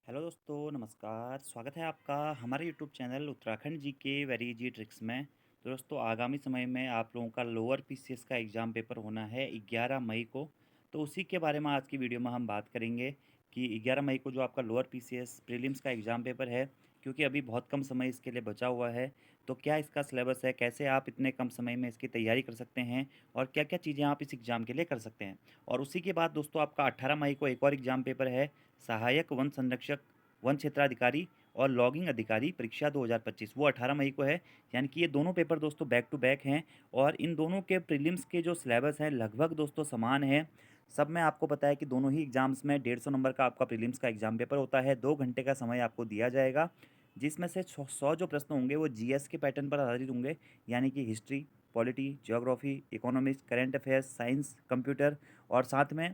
Hello दोस्तों, नमस्कार। स्वागत है आपका हमारे यूट्यूब चैनल उत्तराखंड जी के वेरी इजी ट्रिक्स में। तो दोस्तों, आगामी समय में आप लोगों का लोअर पीसीएस का एग्ज़ाम पेपर होना है 11 मई को। तो उसी के बारे में आज की वीडियो में हम बात करेंगे कि 11 मई को जो आपका लोअर पीसीएस प्रीलिम्स का एग्ज़ाम पेपर है, क्योंकि अभी बहुत कम समय इसके लिए बचा हुआ है। तो क्या इसका सिलेबस है, कैसे आप इतने कम समय में इसकी तैयारी कर सकते हैं और क्या क्या चीज़ें आप इस एग्ज़ाम के लिए कर सकते हैं। और उसी के बाद दोस्तों, आपका 18 मई को एक और एग्ज़ाम पेपर है, सहायक वन संरक्षक वन क्षेत्राधिकारी और लॉगिंग अधिकारी परीक्षा 2025, वो 18 मई को है। यानी कि ये दोनों पेपर दोस्तों बैक टू बैक हैं और इन दोनों के प्रीलिम्स के जो सिलेबस हैं लगभग दोस्तों समान है। सब में आपको पता है कि दोनों ही एग्ज़ाम्स में 150 नंबर का आपका प्रीलिम्स का एग्ज़ाम पेपर होता है। 2 घंटे का समय आपको दिया जाएगा, जिसमें से 100 जो प्रश्न होंगे वो जीएस के पैटर्न पर आधारित होंगे। यानी कि history, polity, geography, economics, current affairs, science, computer और साथ में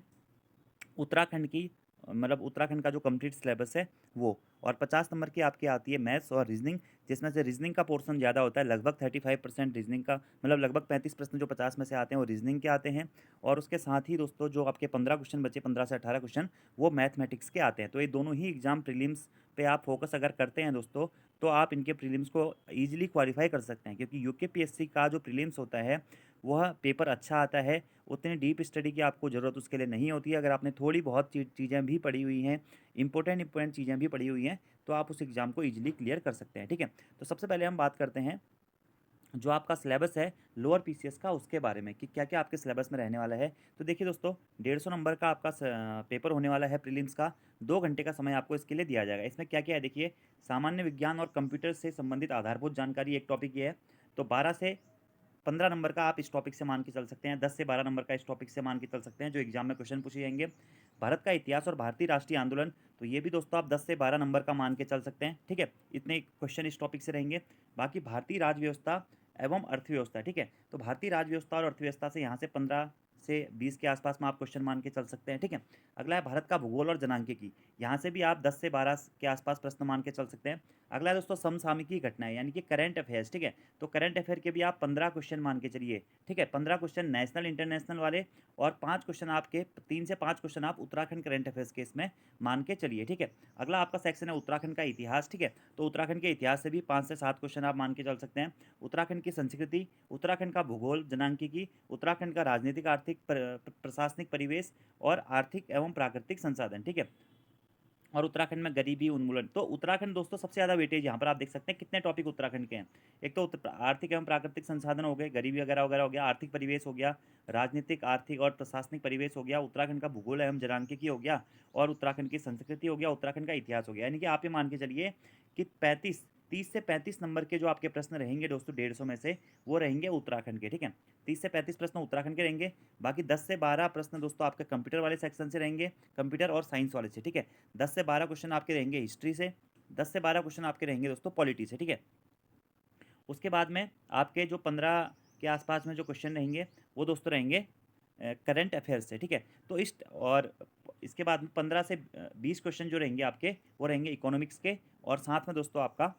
उत्तराखंड की मतलब उत्तराखंड का जो कंप्लीट सिलेबस है वो। और 50 नंबर की आपकी आती है मैथ्स और रीजनिंग, जिसमें से रीजनिंग का पोर्शन ज़्यादा होता है, लगभग 35% रीजनिंग का, मतलब लगभग 35 प्रश्न जो 50 में से आते हैं वो रीजनिंग के आते हैं। और उसके साथ ही दोस्तों जो आपके 15 क्वेश्चन बचे, 15 से 18 क्वेश्चन, वो मैथमेटिक्स के आते हैं। तो ये दोनों ही एग्जाम प्रीलिम्स पे आप फोकस अगर करते हैं दोस्तों, तो आप इनके प्रीलिम्स को ईजिली क्वालिफाई कर सकते हैं, क्योंकि यूकेपीएससी का जो प्रीलिम्स होता है वह पेपर अच्छा आता है। उतनी डीप स्टडी की आपको ज़रूरत उसके लिए नहीं होती है। अगर आपने थोड़ी बहुत चीज़ें भी पढ़ी हुई हैं, इंपॉर्टेंट चीज़ें भी पढ़ी हुई हैं, तो आप उस एग्ज़ाम को ईजिली क्लियर कर सकते हैं। ठीक है, तो सबसे पहले हम बात करते हैं जो आपका सिलेबस है लोअर पीसीएस का, उसके बारे में कि क्या क्या आपके सिलेबस में रहने वाला है। तो देखिए दोस्तों, 150 नंबर का आपका पेपर होने वाला है प्रीलिम्स का। 2 घंटे का समय आपको इसके लिए दिया जाएगा। इसमें क्या क्या है देखिए, सामान्य विज्ञान और कंप्यूटर से संबंधित आधारभूत जानकारी एक टॉपिक ये है। तो 12 से 15 नंबर का आप इस टॉपिक से मान के चल सकते हैं, 10 से 12 नंबर का इस टॉपिक से मान के चल सकते हैं जो एग्जाम में क्वेश्चन पूछे जाएंगे। भारत का इतिहास और भारतीय राष्ट्रीय आंदोलन, तो ये भी दोस्तों आप 10 से 12 नंबर का मान के चल सकते हैं। ठीक है, इतने क्वेश्चन इस टॉपिक से रहेंगे। बाकी भारतीय राजव्यवस्था एवं अर्थव्यवस्था, ठीक है, तो भारतीय राजव्यवस्था और अर्थव्यवस्था से यहाँ से 15 से 20 के आसपास में आप क्वेश्चन मान के चल सकते हैं। ठीक है, अगला है भारत का भूगोल और जनांकीकी, यहाँ से भी आप 10 से 12 के आसपास प्रश्न मान के चल सकते हैं। अगला है दोस्तों समसामयिकी घटनाएं, यानी कि करंट अफेयर्स। ठीक है, तो करंट अफेयर के भी आप 15 क्वेश्चन मान के चलिए। ठीक है, 15 क्वेश्चन नेशनल इंटरनेशनल वाले और 5 क्वेश्चन आपके, 3 से 5 क्वेश्चन आप उत्तराखंड करंट अफेयर्स के इसमें मान के चलिए। ठीक है, अगला आपका सेक्शन है उत्तराखंड का इतिहास। ठीक है, तो उत्तराखंड के इतिहास से भी 5 से 7 क्वेश्चन आप मान के चल सकते हैं। उत्तराखंड की संस्कृति, उत्तराखंड का भूगोल जनांकीकी, उत्तराखंड का राजनीतिक आर्थिक प्रशासनिक परिवेश और आर्थिक एवं प्राकृतिक संसाधन। ठीक है, और उत्तराखंड में गरीबी उन्मूलन। तो उत्तराखंड दोस्तों सबसे ज़्यादा वेटेज, यहाँ पर आप देख सकते हैं कितने टॉपिक उत्तराखंड के हैं। एक तो आर्थिक एवं प्राकृतिक संसाधन हो गए, गरीबी वगैरह वगैरह हो गया, आर्थिक परिवेश हो गया, राजनीतिक आर्थिक और प्रशासनिक परिवेश हो गया, उत्तराखंड का भूगोल एवं जनांकिकी हो गया, और उत्तराखंड की संस्कृति हो गया, उत्तराखंड का इतिहास हो गया। यानी कि आप ये मान के चलिए कि 30 से 35 नंबर के जो आपके प्रश्न रहेंगे दोस्तों 150 में से, वो रहेंगे उत्तराखंड के। ठीक है, 30 से 35 प्रश्न उत्तराखंड के रहेंगे। बाकी 10 से 12 प्रश्न दोस्तों आपके कंप्यूटर वाले सेक्शन से रहेंगे, कंप्यूटर और साइंस वाले से। ठीक है, 10 से 12 क्वेश्चन आपके रहेंगे हिस्ट्री से, 10 से 12 क्वेश्चन आपके रहेंगे दोस्तों पॉलिटी से। ठीक है, उसके बाद में आपके जो 15 के आसपास में जो क्वेश्चन रहेंगे वो दोस्तों रहेंगे करंट अफेयर्स से। ठीक है, तो इस और इसके बाद में 15 से 20 क्वेश्चन जो रहेंगे आपके, वो रहेंगे इकोनॉमिक्स के, और साथ में दोस्तों आपका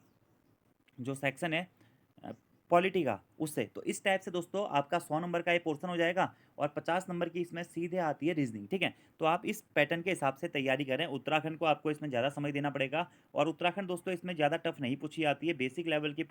जो सेक्शन है पॉलिटी का, उससे। तो इस टाइप से दोस्तों आपका 100 नंबर का ये पोर्शन हो जाएगा और 50 नंबर की इसमें सीधे आती है रीजनिंग। ठीक है, तो आप इस पैटर्न के हिसाब से तैयारी करें। उत्तराखंड को आपको इसमें ज़्यादा समय देना पड़ेगा, और उत्तराखंड दोस्तों इसमें ज़्यादा टफ नहीं पूछी जाती है, बेसिक लेवल की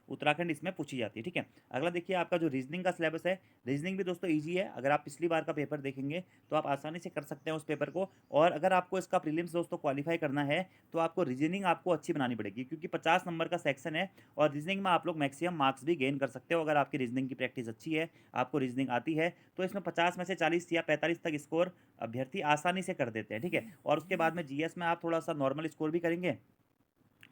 उत्तराखंड इसमें पूछी जाती है। ठीक है, अगला देखिए आपका जो रीजनिंग का सिलेबस है, रीजनिंग भी दोस्तों ईजी है। अगर आप पिछली बार का पेपर देखेंगे तो आप आसानी से कर सकते हैं उस पेपर को। और अगर आपको इसका प्रीलिम्स दोस्तों क्वालिफाई करना है, तो आपको रीजनिंग आपको अच्छी बनानी पड़ेगी, क्योंकि 50 नंबर का सेक्शन है और रीजनिंग में आप लोग मैक्सिमम मार्क्स भी गेन कर सकते हो। अगर आपकी रीजनिंग की प्रैक्टिस अच्छी है, आपको रीजनिंग आती है, तो इसमें 50 में से 40 या 45 तक स्कोर अभ्यर्थी आसानी से कर देते हैं। ठीक है, और उसके बाद में जीएस में आप थोड़ा सा नॉर्मल स्कोर भी करेंगे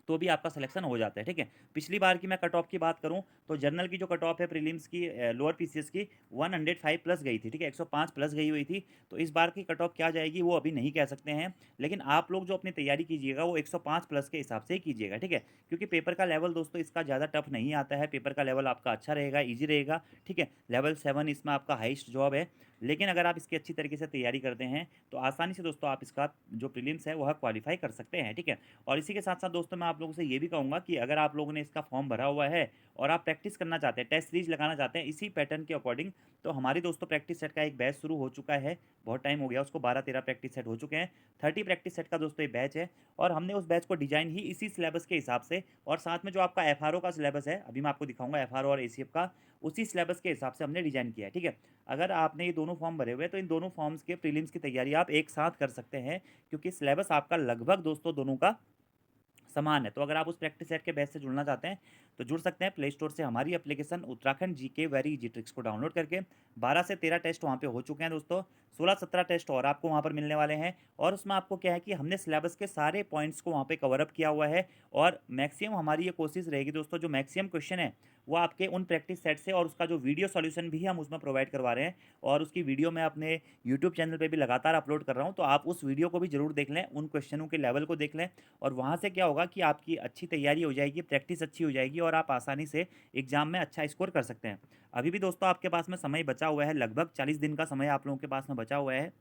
तो भी आपका सिलेक्शन हो जाता है। ठीक है, पिछली बार की मैं कट ऑफ की बात करूं तो जनरल की जो कट ऑफ है प्रीलिम्स की लोअर पीसीएस की 105 प्लस गई थी। ठीक है, 105 प्लस गई हुई थी। तो इस बार की कट ऑफ क्या जाएगी वो अभी नहीं कह सकते हैं, लेकिन आप लोग जो अपनी तैयारी कीजिएगा वो 105 प्लस के हिसाब से ही कीजिएगा। ठीक है, क्योंकि पेपर का लेवल दोस्तों इसका ज़्यादा टफ नहीं आता है, पेपर का लेवल आपका अच्छा रहेगा, ईजी रहेगा। ठीक है, लेवल 7 इसमें आपका हाइस्ट जॉब है। लेकिन अगर आप इसकी अच्छी तरीके से तैयारी करते हैं, तो आसानी से दोस्तों आप इसका जो प्रीलिम्स है, वह क्वालीफ़ाई कर सकते हैं, ठीक है? और इसी के साथ-साथ दोस्तों मैं आप लोगों से ये भी कहूँगा कि अगर आप लोगों ने इसका फॉर्म भरा हुआ है और आप प्रैक्टिस करना चाहते हैं, टेस्ट सीरीज़ लगाना चाहते हैं इसी पैटर्न के अकॉर्डिंग, तो हमारी दोस्तों प्रैक्टिस सेट का एक बैच शुरू हो चुका है। बहुत टाइम हो गया उसको, 12-13 प्रैक्टिस सेट हो चुके हैं। 30 प्रैक्टिस सेट का दोस्तों ये बैच है और हमने उस बैच को डिज़ाइन ही इसी सिलेबस के हिसाब से और साथ में जो आपका एफआरओ का सिलेबस है, अभी मैं आपको दिखाऊँगा एफआरओ और एसीएफ का, उसी सिलेबस के हिसाब से हमने डिज़ाइन किया है, ठीक है? अगर आपने ये दोनों फॉर्म भरे हुए हैं, तो इन दोनों फॉर्म्स के प्रीलिम्स की तैयारी आप एक साथ कर सकते हैं, क्योंकि सिलेबस आपका लगभग दोस्तों दोनों का समान है। तो अगर आप उस प्रैक्टिस सेट के बैच से जुड़ना चाहते हैं, तो जुड़ सकते हैं। प्ले स्टोर से हमारी application Uttarakhand GK very easy tricks को डाउनलोड करके 12 से 13 टेस्ट वहाँ पे हो चुके हैं दोस्तों। 16-17 टेस्ट और आपको वहाँ पर मिलने वाले हैं और उसमें आपको क्या है कि हमने सिलेबस के सारे पॉइंट्स को वहाँ पे कवर अप किया हुआ है और मैक्सिमम हमारी ये कोशिश रहेगी दोस्तों, जो मैक्सिमम क्वेश्चन है, वो आपके उन प्रैक्टिस सेट से और उसका जो वीडियो सॉल्यूशन भी हम उसमें प्रोवाइड करवा रहे हैं और उसकी वीडियो मैं अपने यूट्यूब चैनल पे भी लगातार अपलोड कर रहा हूँ। तो आप उस वीडियो को भी ज़रूर देख लें, उन क्वेश्चनों के लेवल को देख लें और वहाँ से क्या होगा कि आपकी अच्छी तैयारी हो जाएगी, प्रैक्टिस अच्छी हो जाएगी और आप आसानी से एग्ज़ाम में अच्छा स्कोर कर सकते हैं। अभी भी दोस्तों आपके पास में समय बचा हुआ है, लगभग 40 दिन का समय आप लोगों के पास में बचा हुआ है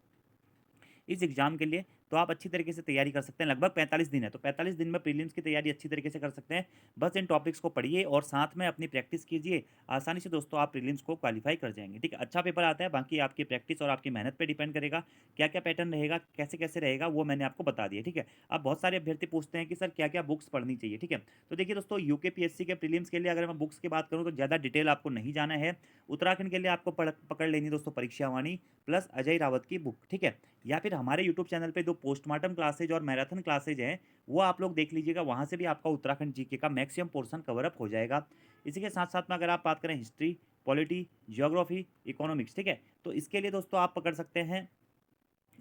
इस एग्ज़ाम के लिए, तो आप अच्छी तरीके से तैयारी कर सकते हैं। लगभग 45 दिन है, तो 45 दिन में प्रीलिम्स की तैयारी अच्छी तरीके से कर सकते हैं। बस इन टॉपिक्स को पढ़िए और साथ में अपनी प्रैक्टिस कीजिए। आसानी से दोस्तों आप प्रीलिम्स को क्वालीफाई कर जाएँगे, ठीक है? अच्छा पेपर आता है, बाकी आपकी प्रैक्टिस और आपकी मेहनत पे डिपेंड करेगा। क्या-क्या पैटर्न रहेगा, कैसे-कैसे रहेगा, वो मैंने आपको बता दिया, ठीक है? अब बहुत सारे अभ्यर्थी पूछते हैं कि सर क्या-क्या बुक्स पढ़नी चाहिए, ठीक है? तो देखिए दोस्तों, यूकेपीएससी के प्रीलिम्स के लिए अगर मैं बुक्स की बात करूँ, तो ज़्यादा डिटेल आपको नहीं जाना है। उत्तराखंड के लिए आपको पकड़ लेनी है दोस्तों परीक्षा वाणी प्लस अजय रावत की बुक, ठीक है? या फिर हमारे यूट्यूब चैनल पे जो पोस्टमार्टम क्लासेज और मैराथन क्लासेज हैं, वो आप लोग देख लीजिएगा, वहाँ से भी आपका उत्तराखंड जीके का मैक्सिमम पोर्शन कवर अप हो जाएगा। इसी के साथ-साथ में अगर आप बात करें हिस्ट्री, पॉलिटी, ज्योग्राफी, इकोनॉमिक्स, ठीक है? तो इसके लिए दोस्तों आप पकड़ सकते हैं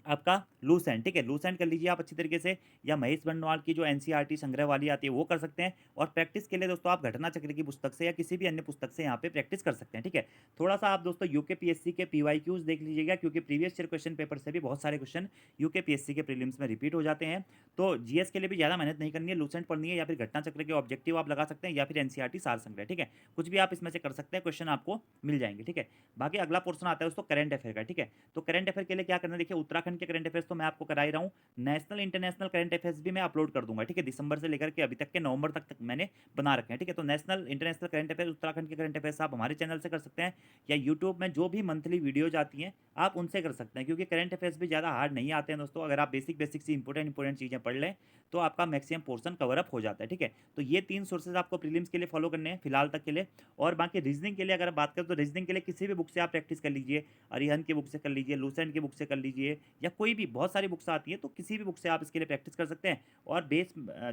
आपका लूसेंट, ठीक है? लूसेंट कर लीजिए आप अच्छी तरीके से या महेश बंडवाल की जो एनसीईआरटी संग्रह वाली आती है, वो कर सकते हैं और प्रैक्टिस के लिए दोस्तों आप घटना चक्र की पुस्तक से या किसी भी अन्य पुस्तक से यहाँ पे प्रैक्टिस कर सकते हैं, ठीक है? थोड़ा-सा आप दोस्तों यूकेपीएससी के पीवाईक्यूज़ देख लीजिएगा, क्योंकि प्रीवियस ईयर क्वेश्चन पेपर से भी बहुत सारे क्वेश्चन यूकेपीएससी के प्रीलिम्स में रिपीट हो जाते हैं। तो जीएस के लिए भी ज़्यादा मेहनत नहीं करनी है, लूसेंट पढ़नी है या फिर घटना चक्र के ऑब्जेक्टिव आप लगा सकते हैं या फिर एनसीईआरटी सार संग्रह, ठीक है? कुछ भी आप इसमें से कर सकते हैं, क्वेश्चन आपको मिल जाएँगे, ठीक है? बाकी अगला पोर्शन आता है दोस्तों करंट अफेयर का, ठीक है? तो करंट अफेयर के लिए क्या करना है, देखिए उत्तराखंड के करंट अफेयर्स तो मैं आपको करा ही रहा हूँ। नेशनल, इंटरनेशनल करंट अफेयर्स भी मैं अपलोड कर दूँगा, ठीक है? दिसंबर से लेकर के अभी तक के नवंबर तक मैंने बना रखे हैं, ठीक है? तो national, international current affairs, Uttarakhand के करंट अफेयर्स आप हमारे चैनल से कर सकते हैं या यूट्यूब में जो भी मंथली वीडियोज़ आती हैं, आप उनसे कर सकते हैं, क्योंकि करंट अफेयर्स भी ज़्यादा हार्ड नहीं आते हैं दोस्तों। अगर आप बेसिक सी इंपॉर्टेंट चीज़ें पढ़ लें, तो आपका मैक्सिमम पोर्शन कवर अप हो जाता है, ठीक है? तो ये 3 सोर्सेज़ आपको प्रीलिम्स के लिए फॉलो करने हैं फिलहाल तक के लिए। और बाकी रीज़निंग के लिए अगर बात करें, तो रीज़निंग के लिए किसी भी बुक से आप प्रैक्टिस कर लीजिए। अरिहंत की बुक से कर लीजिए, लूसेंट की बुक से कर लीजिए या कोई भी बहुत सारी बुक्स आती हैं, तो किसी भी बुक से आप इसके लिए प्रैक्टिस कर सकते हैं। और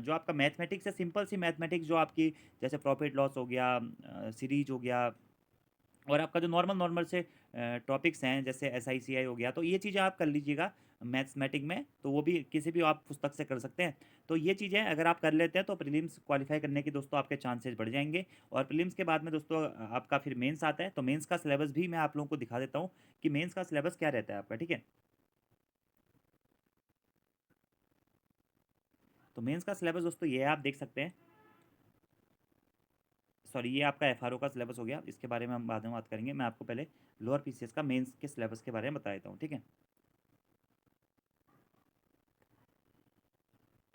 जो आपका मैथमेटिक्स है, सिंपल सी मैथमेटिक्स जो आपकी जैसे प्रॉफिट लॉस हो गया, सीरीज हो गया और आपका जो नॉर्मल से टॉपिक्स हैं जैसे एसआईसीआई हो गया, तो ये चीज़ें आप कर लीजिएगा मैथमेटिक में, तो वो भी किसी भी आप पुस्तक से कर सकते हैं। तो ये चीज़ें अगर आप कर लेते हैं, तो प्रीलिम्स क्वालीफाई करने के दोस्तों आपके चांसेस बढ़ जाएँगे। और प्रीलिम्स के बाद में दोस्तों आपका फिर मेंस आता है, तो मेंस का सिलेबस भी मैं आप लोगों को दिखा देता हूँ कि मेंस का सिलेबस क्या रहता है आपका, ठीक है? तो मेंस का सिलेबस दोस्तों ये है, आप देख सकते हैं। सॉरी, ये आपका एफआरओ का सिलेबस हो गया, इसके बारे में हम बाद में बात करेंगे। मैं आपको पहले लोअर पीसीएस का मेंस के सिलेबस के बारे में बता देता हूँ, ठीक है?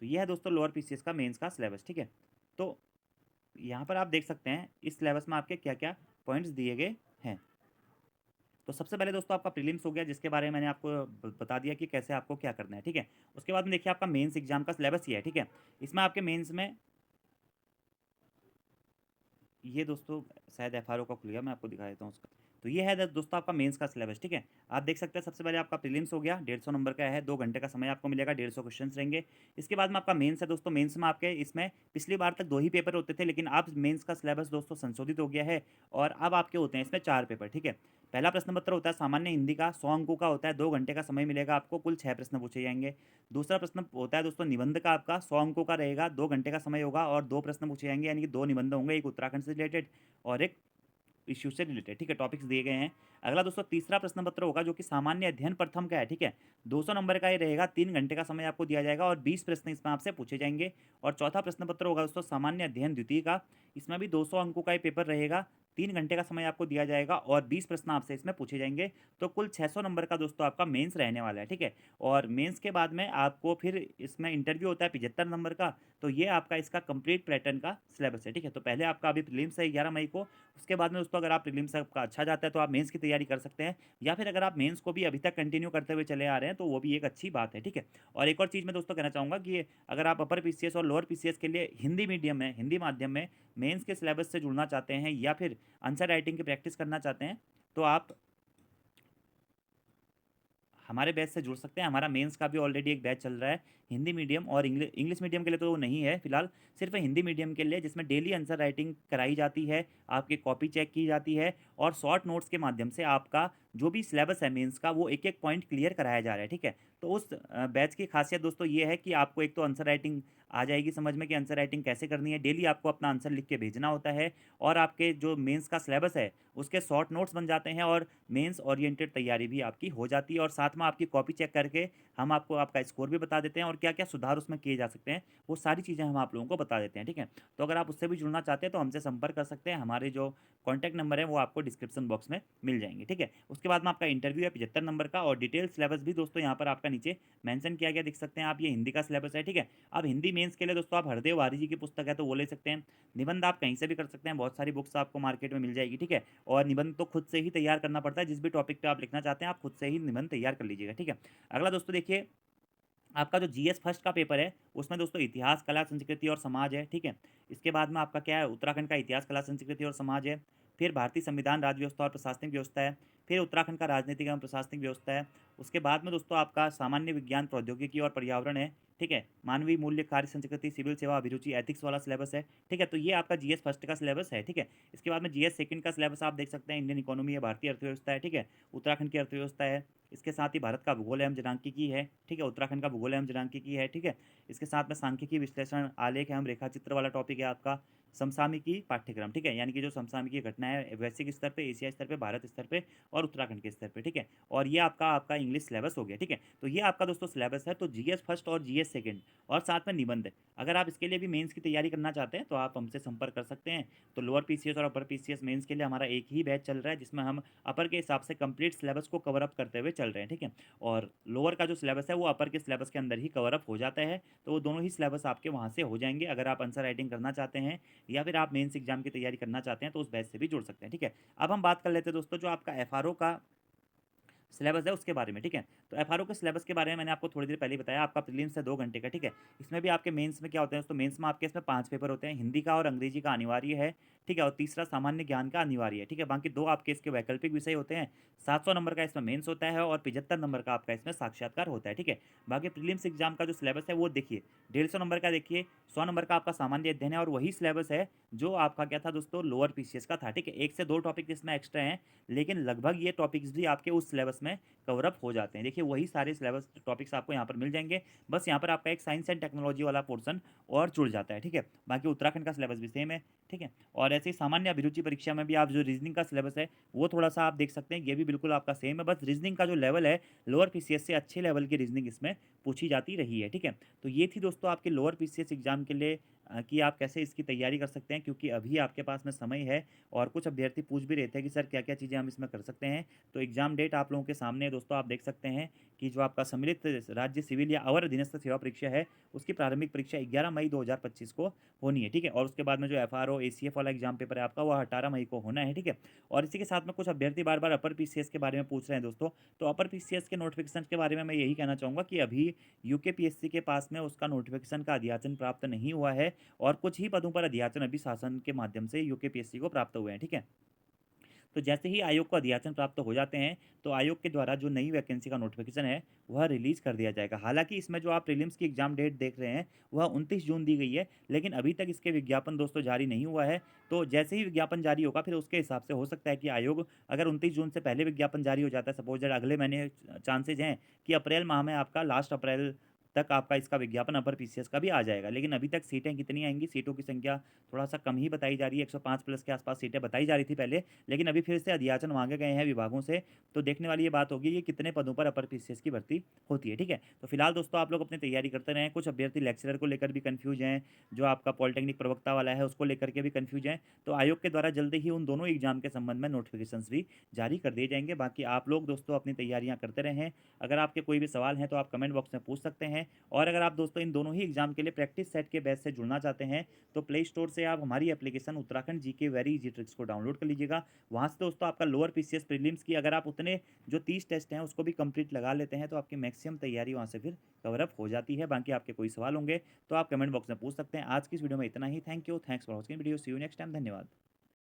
तो ये है दोस्तों लोअर पीसीएस का मेंस का सिलेबस, ठीक है? तो यहाँ पर आप देख सकते हैं इस सिलेबस में आपके क्या-क्या पॉइंट्स दिए गए हैं। तो सबसे पहले दोस्तों आपका प्रीलिम्स हो गया, जिसके बारे में मैंने आपको बता दिया कि कैसे आपको क्या करना है, ठीक है? उसके बाद में देखिए आपका मेंस एग्जाम का सिलेबस ये है, ठीक है? इसमें आपके मेंस में ये दोस्तों शायद एफआरओ का खुल गया, मैं आपको दिखा देता हूँ उसका। तो ये है दोस्तों आपका मेंस का सिलेबस, ठीक है? आप देख सकते हैं सबसे पहले आपका प्रीलिम्स हो गया, 150 नंबर का है, 2 घंटे का समय आपको मिलेगा, 150 क्वेश्चंस रहेंगे। इसके बाद में आपका मेंस है दोस्तों, मेंस में आपके इसमें पिछली बार तक 2 ही पेपर होते थे, लेकिन अब मेंस का सिलेबस दोस्तों संशोधित हो गया है और अब आपके होते हैं इसमें 4 पेपर, ठीक है? पहला प्रश्न पत्र होता है सामान्य हिंदी का, 100 अंकों का होता है, 2 घंटे का समय मिलेगा आपको, कुल 6 प्रश्न पूछे जाएँगे। दूसरा प्रश्न होता है दोस्तों निबंध का, आपका 100 अंकों का रहेगा, 2 घंटे का समय होगा और 2 प्रश्न पूछे जाएँगे, यानी कि 2 निबंध होंगे, एक उत्तराखंड से रिलेटेड और एक इश्यू से रिलेटेड, ठीक है? टॉपिक्स दिए गए हैं। अगला दोस्तों तीसरा प्रश्न पत्र होगा, जो कि सामान्य अध्ययन प्रथम का है, ठीक है? 200 नंबर का ये रहेगा, 3 घंटे का समय आपको दिया जाएगा और 20 प्रश्न इसमें आपसे पूछे जाएँगे। और चौथा प्रश्न पत्र होगा दोस्तों सामान्य अध्ययन द्वितीय का, इसमें भी 200 अंकों का ये पेपर रहेगा, 3 घंटे का समय आपको दिया जाएगा और 20 प्रश्न आपसे इसमें पूछे जाएँगे। तो कुल 600 नंबर का दोस्तों आपका मेंस रहने वाला है, ठीक है? और मेंस के बाद में आपको फिर इसमें इंटरव्यू होता है 75 नंबर का। तो ये आपका इसका कंप्लीट पैटर्न का सिलेबस है, ठीक है? तो पहले आपका अभी प्रीलिम्स है 11 मई को, उसके बाद में दोस्तों अगर आप प्रीलिम्स आपका अच्छा जाता है तो आप मेंस की तैयारी कर सकते हैं, या फिर अगर आप मेंस को भी अभी तक कंटिन्यू करते हुए चले आ रहे हैं तो वो भी एक अच्छी बात है, ठीक है? और एक और चीज़ मैं दोस्तों कहना चाहूँगा कि अगर आप अपर पीसीएस और लोअर पीसीएस के लिए हिंदी मीडियम में, हिंदी माध्यम में मेंस के सिलेबस से जुड़ना चाहते हैं या फिर आंसर राइटिंग की प्रैक्टिस करना चाहते हैं, तो आप हमारे बैच से जुड़ सकते हैं। हमारा मेंस का भी ऑलरेडी एक बैच चल रहा है, हिंदी मीडियम और इंग्लिश मीडियम के लिए तो वो नहीं है फिलहाल, सिर्फ हिंदी मीडियम के लिए, जिसमें डेली आंसर राइटिंग कराई जाती है, आपकी कॉपी चेक की जाती है और शॉर्ट नोट्स के माध्यम से आपका जो भी सिलेबस है मेंस का वो एक एक पॉइंट क्लियर कराया जा रहा है, ठीक है? तो उस बैच की खासियत दोस्तों ये है कि आपको एक तो आंसर राइटिंग आ जाएगी समझ में कि आंसर राइटिंग कैसे करनी है, डेली आपको अपना आंसर लिख के भेजना होता है और आपके जो मेंस का सिलेबस है उसके शॉर्ट नोट्स बन जाते हैं और मेंस ओरिएंटेड तैयारी भी आपकी हो जाती है और साथ में आपकी कॉपी चेक करके हम आपको आपका स्कोर भी बता देते हैं और क्या-क्या सुधार उसमें किए जा सकते हैं, वो सारी चीज़ें हम आप लोगों को बता देते हैं, ठीक है? तो अगर आप उससे भी जुड़ना चाहते हैं तो हमसे संपर्क कर सकते हैं, हमारे जो कॉन्टैक्ट नंबर है वो आपको डिस्क्रिप्शन बॉक्स में मिल जाएँगे, ठीक है? उसके बाद में आपका इंटरव्यू है 75 नंबर का और डिटेल सिलेबस भी दोस्तों यहाँ पर आपका नीचे मेंशन किया गया, देख सकते हैं आप, ये हिंदी का सिलेबस है, ठीक है? अब हिंदी मेंस के लिए दोस्तों आप हरदेव वारी जी की पुस्तक है तो वो ले सकते हैं, निबंध आप कहीं से भी कर सकते हैं, बहुत सारी बुक्स आपको मार्केट में मिल जाएगी, ठीक है? और निबंध तो खुद से ही तैयार करना पड़ता है, जिस भी टॉपिक पे आप लिखना चाहते हैं, आप खुद से ही निबंध तैयार कर लीजिएगा, ठीक है? अगला दोस्तों देखिए, आपका जो जीएस फर्स्ट का पेपर है, उसमें दोस्तों इतिहास, कला, संस्कृति और समाज है, ठीक है? इसके बाद में आपका क्या है, उत्तराखंड का इतिहास, कला, संस्कृति और समाज है। फिर भारतीय संविधान, राज्य व्यवस्था और प्रशासनिक व्यवस्था है। फिर उत्तराखंड का राजनीतिक एवं प्रशासनिक व्यवस्था है। उसके बाद में दोस्तों आपका सामान्य विज्ञान, प्रौद्योगिकी और पर्यावरण है, ठीक है? मानवीय मूल्य, कार्य संस्कृति, सिविल सेवा, अभिरुचि, एथिक्स वाला सिलेबस है, ठीक है? तो ये आपका जीएस फर्स्ट का सिलेबस है, ठीक है? इसके बाद में जीएस सेकंड का सिलेबस आप देख सकते हैं, इंडियन इकोनॉमी है, भारतीय अर्थव्यवस्था है, ठीक है? उत्तराखंड की अर्थव्यवस्था है। इसके साथ ही भारत का भूगोल एवं जनांकिकी है, ठीक है? उत्तराखंड का भूगोल एवं जनांकिकी है, ठीक है? इसके साथ में सांख्यिकी, विश्लेषण, आलेख एवं रेखाचित्र वाला टॉपिक है आपका। समसामयिकी पाठ्यक्रम, ठीक है? यानी कि जो समसामयिकी घटनाएँ हैं वैश्विक स्तर पे, एशिया स्तर पे, भारत स्तर पे और उत्तराखंड के स्तर पे, ठीक है? और ये आपका आपका इंग्लिश सिलेबस हो गया, ठीक है? तो ये आपका दोस्तों सिलेबस है, तो जीएस फर्स्ट और जीएस सेकंड और साथ में निबंध। अगर आप इसके लिए भी मेंस की तैयारी करना चाहते हैं तो आप हमसे संपर्क कर सकते हैं। तो लोअर पीसीएस और अपर पीसीएस मेंस के लिए हमारा एक ही बैच चल रहा है, जिसमें हम अपर के हिसाब से कंप्लीट सिलेबस को कवर अप करते हुए चल रहे हैं, ठीक है? और लोअर का जो सिलेबस है वो अपर के सिलेबस के अंदर ही कवर अप हो जाता है, तो वो दोनों ही सिलेबस आपके वहाँ से हो जाएँगे। अगर आप आंसर राइटिंग करना चाहते हैं या फिर आप मेंस एग्ज़ाम की तैयारी करना चाहते हैं तो उस बैच से भी जुड़ सकते हैं, ठीक है? अब हम बात कर लेते हैं दोस्तों जो आपका एफआरओ का सिलेबस है उसके बारे में, ठीक है? तो एफआरओ के सिलेबस के बारे में मैंने आपको थोड़ी देर पहले ही बताया, आपका प्रीलिम्स है 2 घंटे का, ठीक है? इसमें भी आपके मेंस में क्या होता है दोस्तों, मेंस में आपके इसमें 5 पेपर होते हैं, हिंदी का और अंग्रेजी का अनिवार्य है, ठीक है? और तीसरा सामान्य ज्ञान का अनिवार्य है, ठीक है? बाकी 2 आपके इसके वैकल्पिक विषय होते हैं, 700 नंबर का इसमें मेंस होता है और 75 नंबर का आपका इसमें साक्षात्कार होता है, ठीक है? बाकी प्रीलिम्स एग्ज़ाम का जो सिलेबस है वो देखिए, 150 नंबर का देखिए, 100 नंबर का आपका सामान्य अध्ययन है और वही सिलेबस है जो आपका क्या था दोस्तों, लोअर पीसीएस का था, ठीक है? 1 से 2 टॉपिक इसमें एक्स्ट्रा हैं, लेकिन लगभग ये टॉपिक्स भी आपके उस सिलेबस में कवर अप हो जाते हैं। देखिए वही सारे सिलेबस टॉपिक्स आपको यहाँ पर मिल जाएँगे, बस यहाँ पर आपका एक साइंस एंड टेक्नोलॉजी वाला पोर्शन और जुड़ जाता है, ठीक है? बाकी उत्तराखंड का सिलेबस भी सेम है, ठीक है? और ऐसे ही सामान्य अभिरुचि परीक्षा में भी आप जो रीज़निंग का सिलेबस है, वो थोड़ा-सा आप देख सकते हैं, ये भी बिल्कुल आपका सेम है, बस रीज़निंग का जो लेवल है, लोअर पीसीएस से अच्छे लेवल की रीज़निंग इसमें पूछी जाती रही है, ठीक है? तो ये थी दोस्तों आपके लोअर पीसीएस एग्ज़ाम के लिए कि आप कैसे इसकी तैयारी कर सकते हैं, क्योंकि अभी आपके पास में समय है और कुछ अभ्यर्थी पूछ भी रहे थे कि सर क्या-क्या चीज़ें हम इसमें कर सकते हैं। तो एग्ज़ाम डेट आप लोगों के सामने है दोस्तों, आप देख सकते हैं कि जो आपका सम्मिलित राज्य सिविल या अवर अधीनस्थ सेवा परीक्षा है, उसकी प्रारंभिक परीक्षा 11 मई 2025 को होनी है, ठीक है? और उसके बाद में जो एफआरओ, एसीएफ वाला एग्ज़ाम पेपर है आपका, वो 18 मई को होना है, ठीक है? और इसी के साथ में कुछ अभ्यर्थी बार-बार अपर पीसीएस के बारे में पूछ रहे हैं दोस्तों, तो अपर पीसीएस के नोटिफ़िकेशन के बारे में मैं यही कहना चाहूँगा कि अभी यूकेपीएससी के पास में उसका नोटिफ़िकेशन का अध्याचन प्राप्त नहीं हुआ है और कुछ ही पदों पर अध्याचन अभी शासन के माध्यम से यूकेपीएससी को प्राप्त हुए हैं, ठीक है? तो जैसे ही आयोग को अध्याचन प्राप्त हो जाते हैं, तो आयोग के द्वारा जो नई वैकेंसी का नोटिफ़िकेशन है, वह रिलीज़ कर दिया जाएगा। हालाँकि इसमें जो आप प्रीलिम्स की एग्ज़ाम डेट देख रहे हैं, वह 29 जून दी गई है, लेकिन अभी तक इसके विज्ञापन दोस्तों जारी नहीं हुआ है। तो जैसे ही विज्ञापन जारी होगा, फिर उसके हिसाब से हो सकता है कि आयोग अगर 29 जून से पहले विज्ञापन जारी हो जाता है, सपोज़ दैट अगले महीने चांसेज़ हैं कि अप्रैल माह में आपका लास्ट अप्रैल तक आपका इसका विज्ञापन अपर पीसीएस का भी आ जाएगा। लेकिन अभी तक सीटें कितनी आएँगी, सीटों की संख्या थोड़ा-सा कम ही बताई जा रही है, 105 प्लस के आस-पास सीटें बताई जा रही थी पहले, लेकिन अभी फिर से अधियाचन माँगे गए हैं विभागों से, तो देखने वाली ये बात होगी कि कितने पदों पर अपर पीसीएस की भर्ती होती है, ठीक है? तो फिलहाल दोस्तों आप लोग अपनी तैयारी करते रहें, कुछ अभ्यर्थी लेक्चरर को लेकर भी कन्फ्यूज़ हैं, जो आपका पॉलिटेक्निक प्रवक्ता वाला है उसको लेकर के भी कन्फ्यूज़ हैं, तो आयोग के द्वारा जल्द ही उन दोनों एग्ज़ाम के संबंध में नोटिफ़िकेशंस भी जारी कर दिए जाएँगे। बाकी आप लोग दोस्तों अपनी तैयारियाँ करते रहें, अगर आपके कोई भी सवाल हैं तो आप कमेंट बॉक्स में पूछ सकते हैं और अगर आप दोस्तों इन दोनों ही एग्ज़ाम के लिए प्रैक्टिस सेट के बैच से जुड़ना चाहते हैं, तो प्ले स्टोर से आप हमारी application Uttarakhand GK very easy tricks को डाउनलोड कर लीजिएगा। वहाँ से दोस्तों आपका लोअर पीसीएस प्रीलिम्स की अगर आप उतने जो 30 टेस्ट हैं उसको भी कंप्लीट लगा लेते हैं, तो आपकी मैक्सिमम तैयारी वहाँ से फिर कवर अप हो जाती है। बाकी आपके कोई सवाल होंगे तो आप कमेंट बॉक्स में पूछ सकते हैं। आज की इस वीडियो में इतना ही। Thank you, thanks for watching video, see you next time, धन्यवाद।